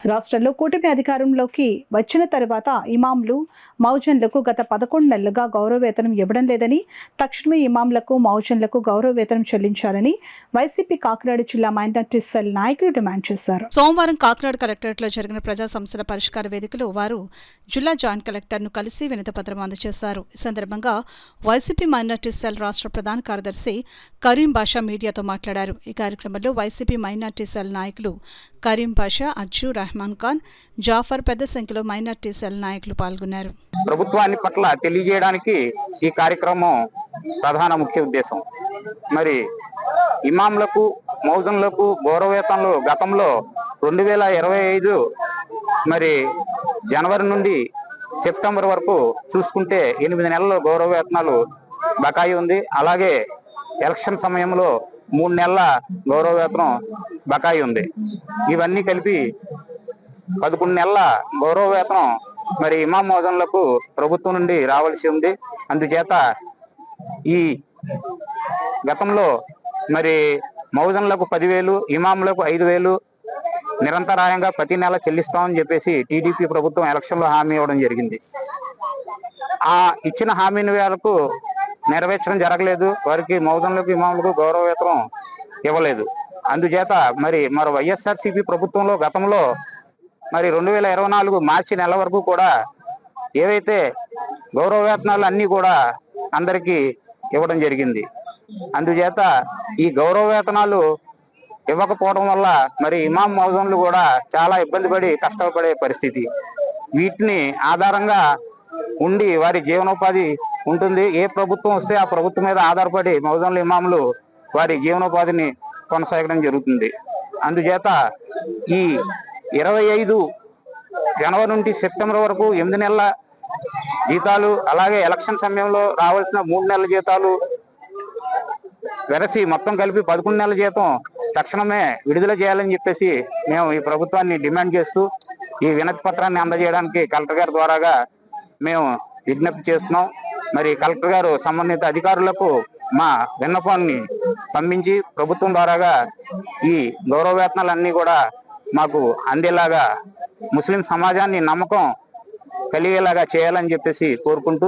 రాష్ట్రంలో కూటమి అధికారంలోకి వచ్చిన తర్వాత ఇమాంలు, మౌజన్లకు గత 11 నెలలుగా గౌరవవేతనం ఇవ్వడం లేదని, తక్షణమే ఇమాంలకు, మౌజన్లకు గౌరవవేతనం చెల్లించాలని వైసీపీ కాకినాడ జిల్లా మైనార్టీ సెల్ నాయకులు డిమాండ్ చేశారు. సోమవారం కాకినాడ కలెక్టరేట్లో జరిగిన ప్రజా సమస్యల పరిష్కార వేదికలో వారు జిల్లా జాయింట్ కలెక్టర్ను కలిసి వినతిపత్రం అందజేశారు. ఈ సందర్భంగా వైసీపీ మైనార్టీ సెల్ రాష్ట్ర ప్రధాన కార్యదర్శి కరీం బాషా మీడియాతో మాట్లాడారు. ఈ కార్యక్రమంలో వైసీపీ మైనార్టీ సెల్ నాయకులు కరీం బాషా, అజ్జు, రెహమాన్ ఖాన్, జాఫర్ పెద్ద సంఖ్యలో మైనార్టీ సెల్ నాయకులు పాల్గొన్నారు. ప్రభుత్వాన్ని పట్ల తెలియజేయడానికి ఈ కార్యక్రమం ప్రధాన ముఖ్య ఉద్దేశం. మరి ఇమాంలకు, మౌజన్లకు గౌరవవేతనాలు గతంలో 2025 మరి జనవరి నుండి సెప్టెంబర్ వరకు చూసుకుంటే 8 నెలల గౌరవవేతనాలు బకాయి ఉంది. అలాగే ఎలక్షన్ సమయంలో 3 నెలల గౌరవవేతనం బకాయి ఉంది. ఇవన్నీ కలిపి 11 నెలల గౌరవవేతనం మరి ఇమాం మౌజన్లకు ప్రభుత్వం నుండి రావాల్సి ఉంది. అందుచేత ఈ గతంలో మరి మౌజన్లకు 10,000, ఇమాంలకు 5,000 నిరంతరాయంగా ప్రతి నెల చెల్లిస్తామని చెప్పేసి టీడీపీ ప్రభుత్వం ఎలక్షన్లో హామీ ఇవ్వడం జరిగింది. ఆ ఇచ్చిన హామీని మేరకు నెరవేర్చడం జరగలేదు. వారికి మౌజన్లకు, ఇమాంలకు గౌరవవేతనం ఇవ్వలేదు. అందుచేత మరి వైఎస్ఆర్సీపీ ప్రభుత్వంలో గతంలో మరి 2024 మార్చి నెల వరకు కూడా ఏవైతే గౌరవవేతనాలు అన్నీ కూడా అందరికీ ఇవ్వడం జరిగింది. అందుచేత ఈ గౌరవవేతనాలు ఇవ్వకపోవడం వల్ల మరి ఇమాం మౌజన్లు కూడా చాలా ఇబ్బంది పడి కష్టపడే పరిస్థితి. వీటిని ఆధారంగా ఉండి వారి జీవనోపాధి ఉంటుంది. ఏ ప్రభుత్వం వస్తే ఆ ప్రభుత్వం మీద ఆధారపడి మౌజన్లు, ఇమాంలు వారి జీవనోపాధిని కొనసాగడం జరుగుతుంది. అందుచేత ఈ 25 జనవరి నుండి సెప్టెంబర్ వరకు 8 నెలల జీతాలు, అలాగే ఎలక్షన్ సమయంలో రావాల్సిన 3 నెలల జీతాలు వెరసి మొత్తం కలిపి 11 నెలల జీతం తక్షణమే విడుదల చేయాలని చెప్పేసి మేము ఈ ప్రభుత్వాన్ని డిమాండ్ చేస్తూ ఈ వినతి పత్రాన్ని అందజేయడానికి కలెక్టర్ గారి ద్వారాగా మేము విజ్ఞప్తి చేస్తున్నాం. మరి కలెక్టర్ గారు సంబంధిత అధికారులకు మా విన్నపాన్ని పంపించి ప్రభుత్వం ద్వారాగా ఈ గౌరవవేతనాలన్నీ కూడా మాకు అందేలాగా, ముస్లిం సమాజాన్ని నమ్మకం కలిగేలాగా చేయాలని చెప్పేసి కోరుకుంటూ